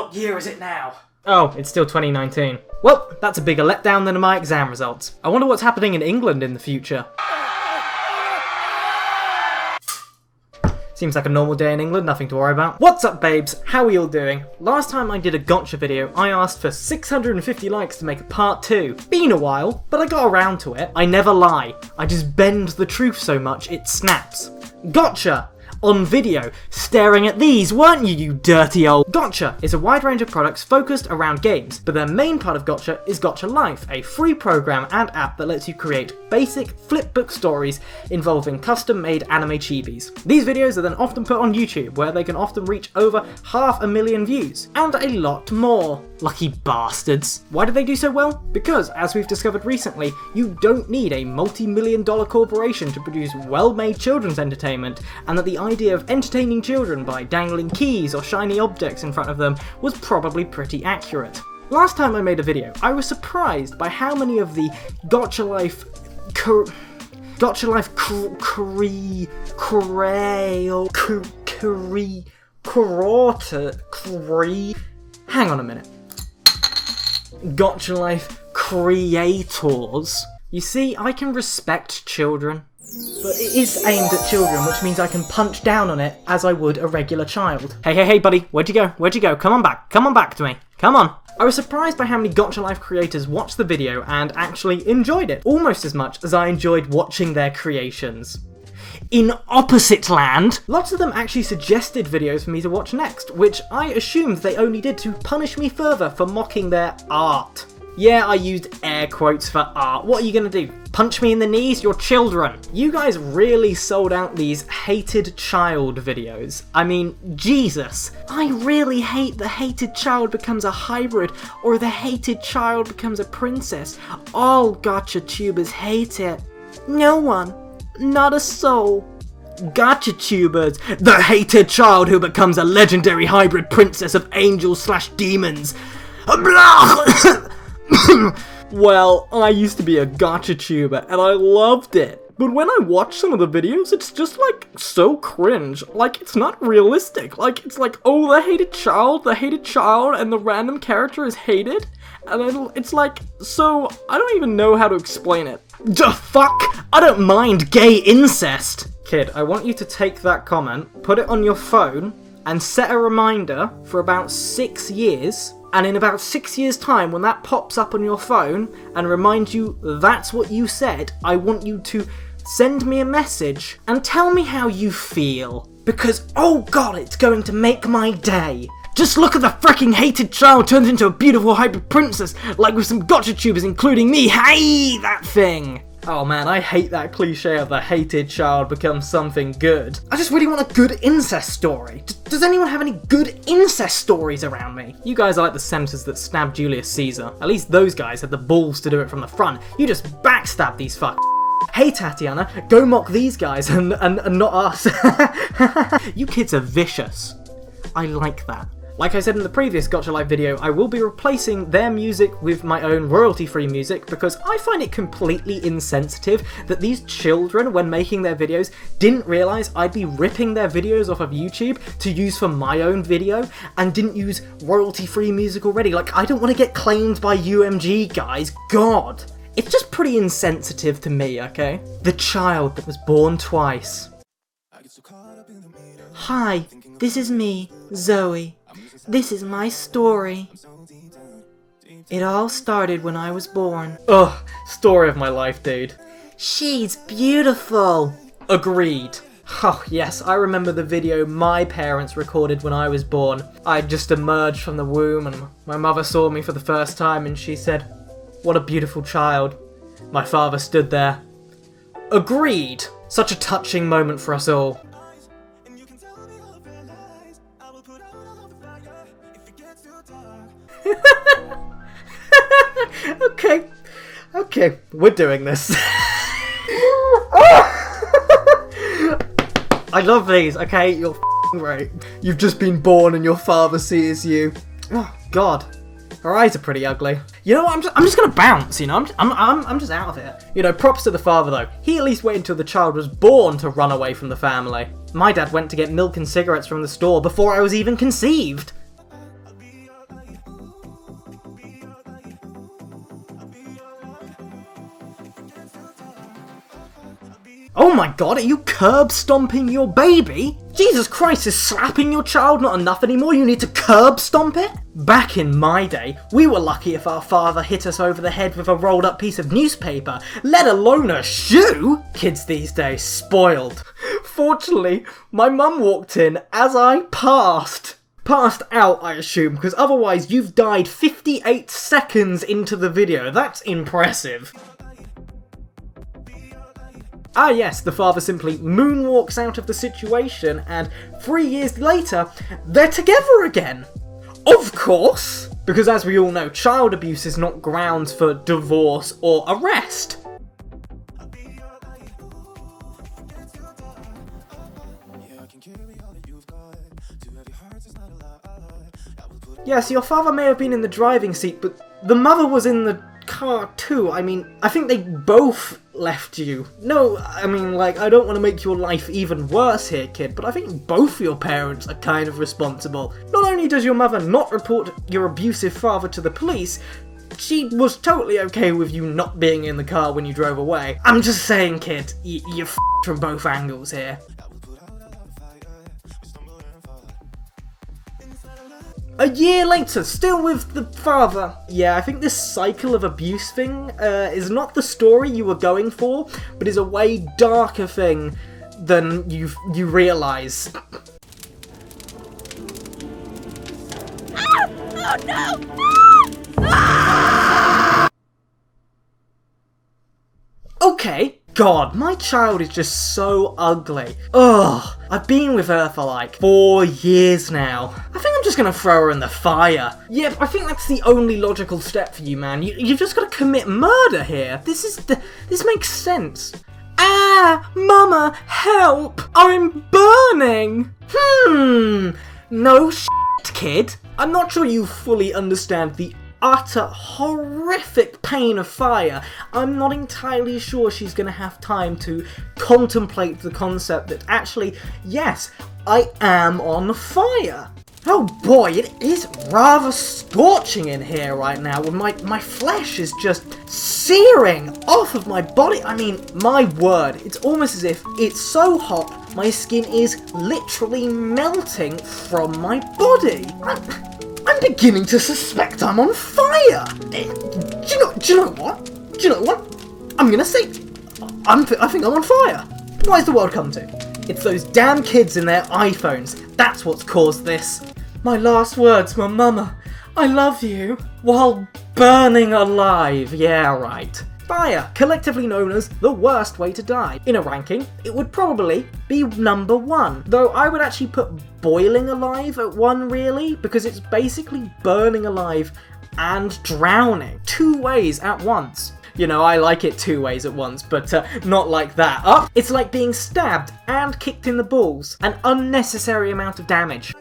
What year is it now? Oh, it's still 2019. Well, that's a bigger letdown than my exam results. I wonder what's happening in England in the future. Seems like a normal day in England, nothing to worry about. What's up, babes? How are you all doing? Last time I did a gotcha video, I asked for 650 likes to make a part 2. Been a while, but I got around to it. I never lie. I just bend the truth so much it snaps. Gotcha! On video, staring at these, weren't you, you dirty old... Gotcha is a wide range of products focused around games, but their main part of Gotcha is Gacha Life, a free program and app that lets you create basic flipbook stories involving custom-made anime chibis. These videos are then often put on YouTube, where they can often reach over 500,000 views, and a lot more. Lucky bastards. Why do they do so well? Because, as we've discovered recently, you don't need a multi-million-dollar corporation to produce well-made children's entertainment, and that the idea of entertaining children by dangling keys or shiny objects in front of them was probably pretty accurate. Last time I made a video, I was surprised by how many of the Gacha Life hang on a minute. Gacha Life creators. You see, I can respect children. But it is aimed at children, which means I can punch down on it as I would a regular child. Hey buddy, where'd you go? Where'd you go? Come on back to me. Come on. I was surprised by how many Gacha Life creators watched the video and actually enjoyed it, almost as much as I enjoyed watching their creations. In opposite land, lots of them actually suggested videos for me to watch next, which I assumed they only did to punish me further for mocking their art. Yeah, I used air quotes for art. What are you gonna do? Punch me in the knees? You're children. You guys really sold out these hated child videos. I mean, Jesus. I really hate the hated child becomes a hybrid or the hated child becomes a princess. All gacha tubers hate it. No one. Not a soul. Gacha tubers. The hated child who becomes a legendary hybrid princess of angels/demons. Well, I used to be a gacha tuber and I loved it. But when I watch some of the videos, it's just like so cringe. Like, it's not realistic. Like, it's like, oh, the hated child, and the random character is hated. And then it's like, so, I don't even know how to explain it. Duh, fuck! I don't mind gay incest! Kid, I want you to take that comment, put it on your phone, and set a reminder for about 6 years. And in about 6 years' time, when that pops up on your phone and reminds you that's what you said, I want you to send me a message and tell me how you feel. Because, oh god, it's going to make my day. Just look at the freaking hated child turns into a beautiful hybrid princess, like with some gotcha tubers including me. Hey, that thing! Oh man, I hate that cliche of the hated child becomes something good. I just really want a good incest story. Does anyone have any good incest stories around me? You guys are like the senators that stabbed Julius Caesar. At least those guys had the balls to do it from the front. You just backstab these fuck. Hey Tatiana, go mock these guys and not us. You kids are vicious. I like that. Like I said in the previous Gacha Life video, I will be replacing their music with my own royalty-free music because I find it completely insensitive that these children, when making their videos, didn't realise I'd be ripping their videos off of YouTube to use for my own video and didn't use royalty-free music already. Like, I don't want to get claimed by UMG, guys. God. It's just pretty insensitive to me, okay? The child that was born twice. Hi, this is me, Zoe. This is my story. It all started when I was born. Ugh, story of my life, dude. She's beautiful. Agreed. Oh yes, I remember the video my parents recorded when I was born. I just emerged from the womb and my mother saw me for the first time and she said, "What a beautiful child." My father stood there. Agreed. Such a touching moment for us all. Okay, we're doing this. I love these, okay? You're f***ing right. You've just been born and your father sees you. Oh, God. Her eyes are pretty ugly. You know what, I'm just gonna bounce, you know? I'm just out of here. You know, props to the father, though. He at least waited until the child was born to run away from the family. My dad went to get milk and cigarettes from the store before I was even conceived. my god, are you curb stomping your baby? Jesus Christ, is slapping your child not enough anymore? You need to curb stomp it? Back in my day, we were lucky if our father hit us over the head with a rolled up piece of newspaper, let alone a shoe. Kids these days, spoiled. Fortunately, my mum walked in as I passed. Passed out, I assume, because otherwise you've died 58 seconds into the video. That's impressive. Ah yes, the father simply moonwalks out of the situation and 3 years later, they're together again. Of course! Because as we all know, child abuse is not grounds for divorce or arrest. Yes, your father may have been in the driving seat, but the mother was in the car too. I mean, I think they both left you. No, I mean, like, I don't want to make your life even worse here, kid, but I think both your parents are kind of responsible. Not only does your mother not report your abusive father to the police, she was totally okay with you not being in the car when you drove away. I'm just saying, kid, you're f***ed from both angles here. A year later, still with the father. Yeah, I think this cycle of abuse thing is not the story you were going for, but is a way darker thing than you realise. Ah! Oh no! Ah! Okay. God, my child is just so ugly. Ugh, I've been with her for like 4 years now. I think I'm just gonna throw her in the fire. Yep, I think that's the only logical step for you, man. You've just gotta commit murder here. This makes sense. Ah, mama, help! I'm burning! No shit, kid. I'm not sure you fully understand the utter horrific pain of fire. I'm not entirely sure she's gonna have time to contemplate the concept that actually, yes, I am on fire. Oh boy, it is rather scorching in here right now, when my flesh is just searing off of my body. I mean, my word, it's almost as if it's so hot, my skin is literally melting from my body. I'm beginning to suspect I'm on fire! Do you know what? I'm gonna say, I think I'm on fire! Why's the world come to? It's those damn kids and their iPhones. That's what's caused this. My last words were, Mama, I love you, while burning alive. Yeah, right. Fire, collectively known as the worst way to die. In a ranking, it would probably be number 1. Though I would actually put boiling alive at 1, really, because it's basically burning alive and drowning. 2 ways at once. You know, I like it 2 ways at once, but not like that. Oh, it's like being stabbed and kicked in the balls. An unnecessary amount of damage.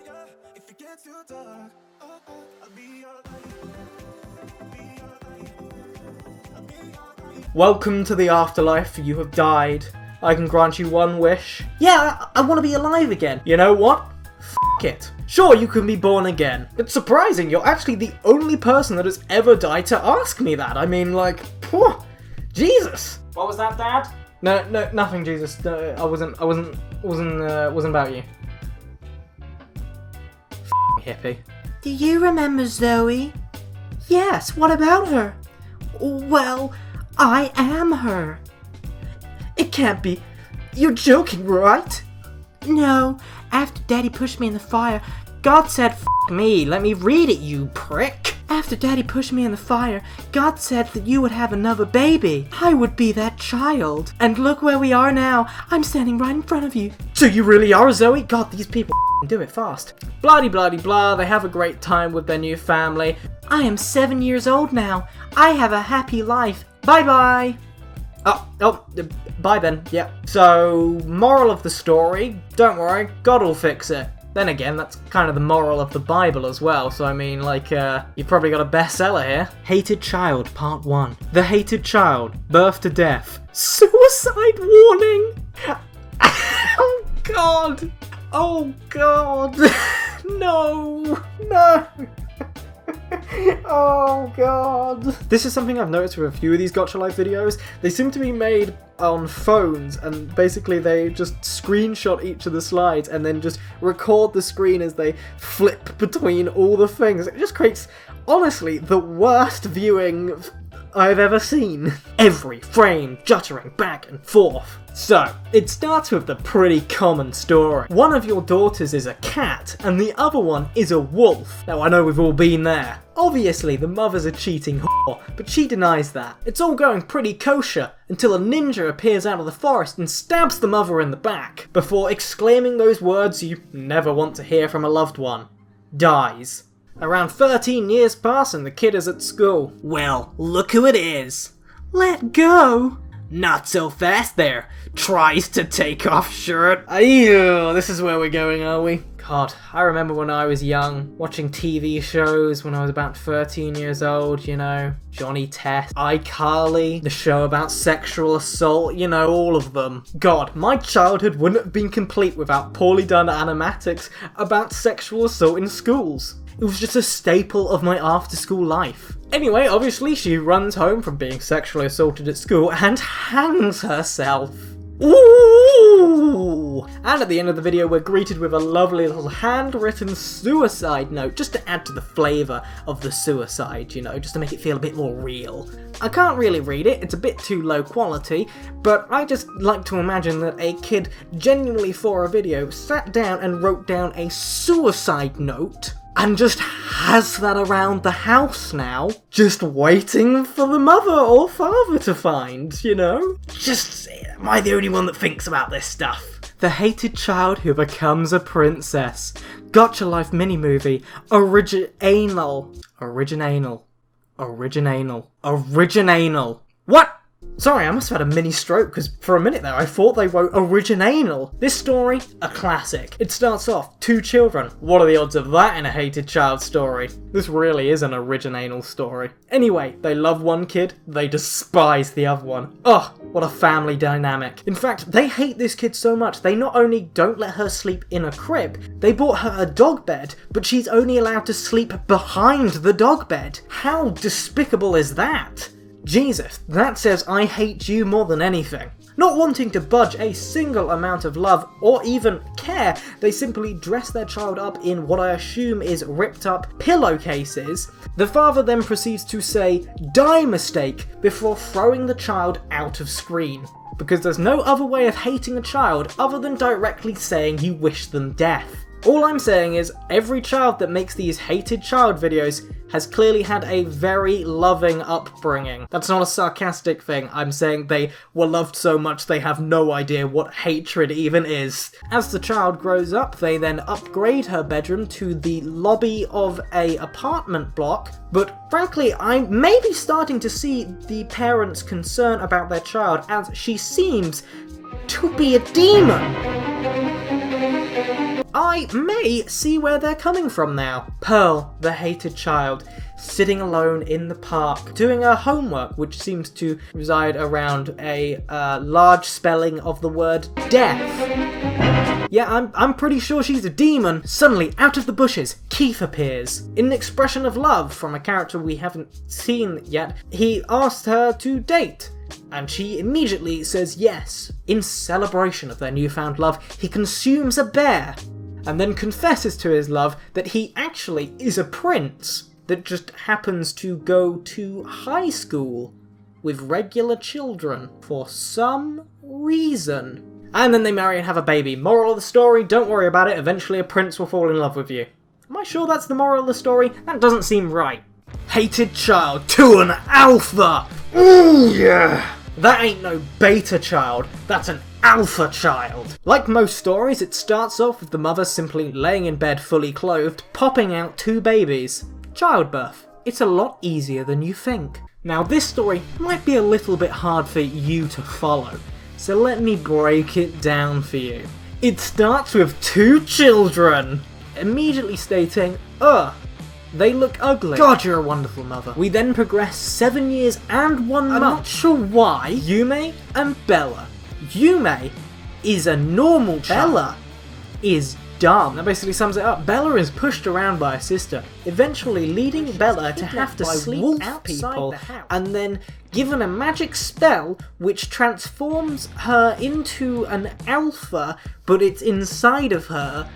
Welcome to the afterlife, you have died. I can grant you 1 wish. Yeah, I want to be alive again. You know what? F*** it. Sure, you can be born again. It's surprising, you're actually the only person that has ever died to ask me that. I mean, like, phew, Jesus. What was that, Dad? No, nothing, Jesus. No, I wasn't about you. F***ing hippie. Do you remember Zoe? Yes, what about her? Well, I am her. It can't be. You're joking, right? No, after Daddy pushed me in the fire, God said, F me, let me read it, you prick. After Daddy pushed me in the fire, God said that you would have another baby. I would be that child. And look where we are now. I'm standing right in front of you. So you really are Zoe? God, these people do it fast. Blah-de-blah-de-blah, they have a great time with their new family. I am 7 years old now. I have a happy life. Bye-bye. Bye then, yeah. So, moral of the story, don't worry, God will fix it. Then again, that's kind of the moral of the Bible as well, so I mean, like, you've probably got a bestseller here. Hated Child, Part 1. The Hated Child, Birth to Death. Suicide warning! Oh God! Oh God! No! Oh god. This is something I've noticed with a few of these Gacha Life videos. They seem to be made on phones, and basically they just screenshot each of the slides and then just record the screen as they flip between all the things. It just creates, honestly, the worst viewing I've ever seen. Every frame juttering back and forth. So, it starts with the pretty common story. One of your daughters is a cat, and the other one is a wolf. Now, I know we've all been there. Obviously, the mother's a cheating whore, but she denies that. It's all going pretty kosher, until a ninja appears out of the forest and stabs the mother in the back, before exclaiming those words you never want to hear from a loved one. Dies. Around 13 years pass and the kid is at school. Well, look who it is. Let go. Not so fast there. Tries to take off shirt. Ew, this is where we're going, are we? God, I remember when I was young, watching TV shows when I was about 13 years old, you know, Johnny Test, iCarly, the show about sexual assault, you know, all of them. God, my childhood wouldn't have been complete without poorly done animatics about sexual assault in schools. It was just a staple of my after-school life. Anyway, obviously she runs home from being sexually assaulted at school and hangs herself. Ooh! And at the end of the video we're greeted with a lovely little handwritten suicide note, just to add to the flavour of the suicide, you know, just to make it feel a bit more real. I can't really read it, it's a bit too low quality, but I just like to imagine that a kid genuinely for a video sat down and wrote down a suicide note and just has that around the house now, just waiting for the mother or father to find, you know? Just, am I the only one that thinks about this stuff? The hated child who becomes a princess. Gacha Life mini-movie. Original. What? Sorry, I must have had a mini stroke, because for a minute there I thought they wrote original. This story, a classic. It starts off, 2 children. What are the odds of that in a hated child story? This really is an original story. Anyway, they love one kid, they despise the other one. Ugh, what a family dynamic. In fact, they hate this kid so much, they not only don't let her sleep in a crib, they bought her a dog bed, but she's only allowed to sleep behind the dog bed. How despicable is that? Jesus, that says I hate you more than anything. Not wanting to budge a single amount of love or even care, they simply dress their child up in what I assume is ripped up pillowcases. The father then proceeds to say, "Die mistake," before throwing the child out of screen. Because there's no other way of hating a child other than directly saying you wish them death. All I'm saying is, every child that makes these hated child videos has clearly had a very loving upbringing. That's not a sarcastic thing, I'm saying they were loved so much they have no idea what hatred even is. As the child grows up, they then upgrade her bedroom to the lobby of a apartment block, but frankly, I may be starting to see the parents' concern about their child, as she seems to be a demon. I may see where they're coming from now. Pearl, the hated child, sitting alone in the park, doing her homework, which seems to reside around a large spelling of the word death. Yeah, I'm pretty sure she's a demon. Suddenly, out of the bushes, Keith appears. In an expression of love from a character we haven't seen yet, he asked her to date, and she immediately says yes. In celebration of their newfound love, he consumes a bear, and then confesses to his love that he actually is a prince that just happens to go to high school with regular children for some reason. And then they marry and have a baby. Moral of the story, don't worry about it, eventually a prince will fall in love with you. Am I sure that's the moral of the story? That doesn't seem right. Hated child to an alpha! Ooh yeah! That ain't no beta child, that's an alpha child. Like most stories, it starts off with the mother simply laying in bed fully clothed, popping out 2 babies. Childbirth. It's a lot easier than you think. Now this story might be a little bit hard for you to follow, so let me break it down for you. It starts with 2 children, immediately stating, ugh, they look ugly. God, you're a wonderful mother. We then progress 7 years and 1 month. I'm not sure why. Yume and Bella. Yume is a normal child. Bella is dumb. That basically sums it up. Bella is pushed around by her sister, eventually leading Bella to have to sleep outside people, and then given a magic spell which transforms her into an alpha, but it's inside of her,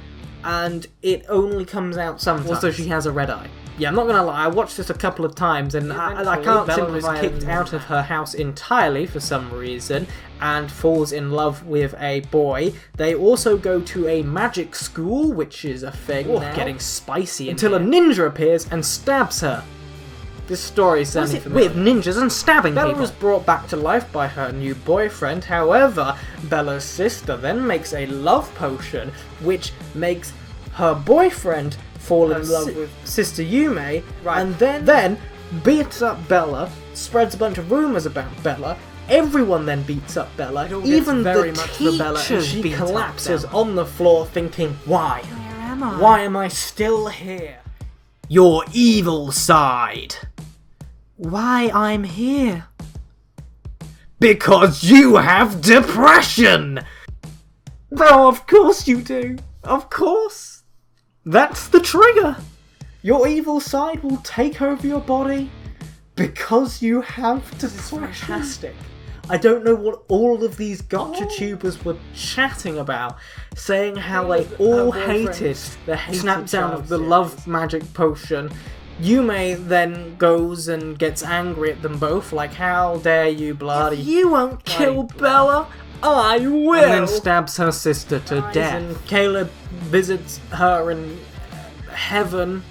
and it only comes out sometimes. Also, she has a red eye. Yeah, I'm not gonna lie, I watched this a couple of times, and I can't simply was kicked out of her house entirely for some reason, and falls in love with a boy. They also go to a magic school, which is a thing now. Getting spicy until a ninja appears and stabs her. This story is sounding familiar. With ninjas and stabbing people. Bella was brought back to life by her new boyfriend. However, Bella's sister then makes a love potion, which makes her boyfriend fall in love with Sister Yume, and then beats up Bella, spreads a bunch of rumours about Bella. Everyone then beats up Bella, even the teachers, and she collapses on the floor thinking, why? Where am I? Why am I still here? Your evil side. Why I'm here? Because you have depression! Oh, of course you do. Of course. That's the trigger. Your evil side will take over your body because you have depression. Fantastic. I don't know what all of these Gacha tubers were chatting about, saying how they all hated the snapdown of the love magic potion. Yume then goes and gets angry at them both, like, how dare you, bloody... If you won't kill Bella, I will! And then stabs her sister to death. And Caleb visits her in heaven.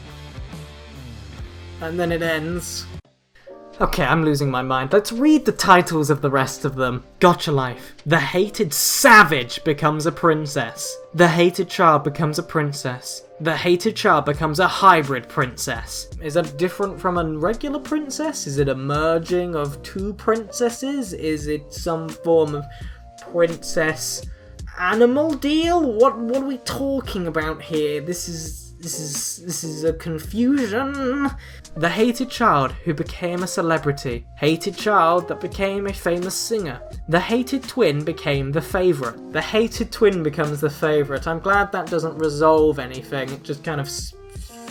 And then it ends. Okay, I'm losing my mind. Let's read the titles of the rest of them. Gacha Life. The hated savage becomes a princess. The hated child becomes a princess. The hated child becomes a hybrid princess. Is that different from a regular princess? Is it a merging of two princesses? Is it some form of princess animal deal? What are we talking about here? This is a confusion. The hated child who became a celebrity. Hated child that became a famous singer. The hated twin became the favourite. The hated twin becomes the favourite. I'm glad that doesn't resolve anything. It just kind of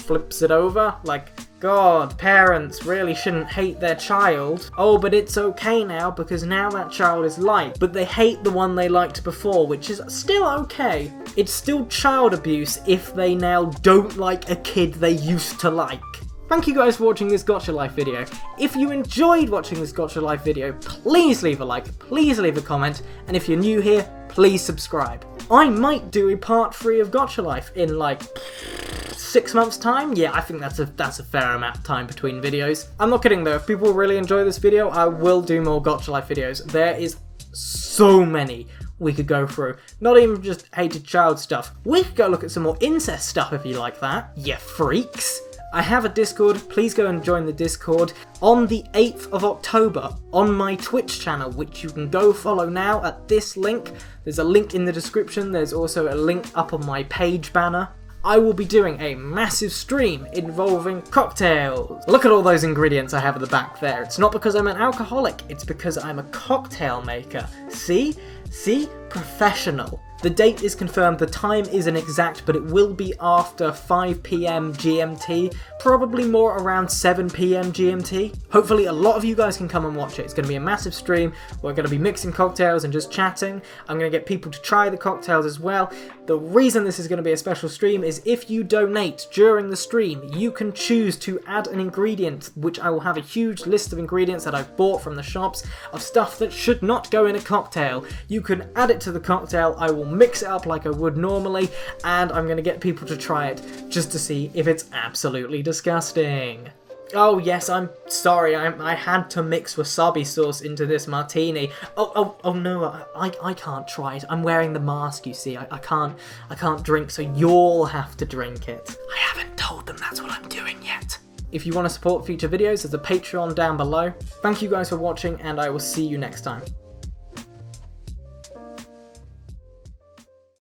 flips it over. Like, God, parents really shouldn't hate their child. Oh, but it's okay now because now that child is liked. But they hate the one they liked before, which is still okay. It's still child abuse if they now don't like a kid they used to like. Thank you guys for watching this Gacha Life video. If you enjoyed watching this Gacha Life video, please leave a like, please leave a comment, and if you're new here, please subscribe. I might do a part 3 of Gacha Life in like 6 months time. Yeah, I think that's a fair amount of time between videos. I'm not kidding though, if people really enjoy this video, I will do more Gacha Life videos. There is so many we could go through. Not even just hated child stuff. We could go look at some more incest stuff if you like that, you freaks. I have a Discord, please go and join the Discord on the 8th of October on my Twitch channel, which you can go follow now at this link. There's a link in the description, there's also a link up on my page banner. I will be doing a massive stream involving cocktails. Look at all those ingredients I have at the back there. It's not because I'm an alcoholic, it's because I'm a cocktail maker. See? See? Professional. The date is confirmed, the time isn't exact, but it will be after 5 PM GMT, probably more around 7 PM GMT. Hopefully a lot of you guys can come and watch it. It's going to be a massive stream. We're going to be mixing cocktails and just chatting. I'm going to get people to try the cocktails as well. The reason this is going to be a special stream is if you donate during the stream, you can choose to add an ingredient, which I will have a huge list of ingredients that I've bought from the shops of stuff that should not go in a cocktail. You can add it to the cocktail, I will mix it up like I would normally, and I'm going to get people to try it just to see if it's absolutely disgusting. Oh yes, I'm sorry, I had to mix wasabi sauce into this martini. Oh no, I can't try it. I'm wearing the mask, you see. I can't drink, so you'll have to drink it. I haven't told them that's what I'm doing yet. If you want to support future videos, there's a Patreon down below. Thank you guys for watching, and I will see you next time.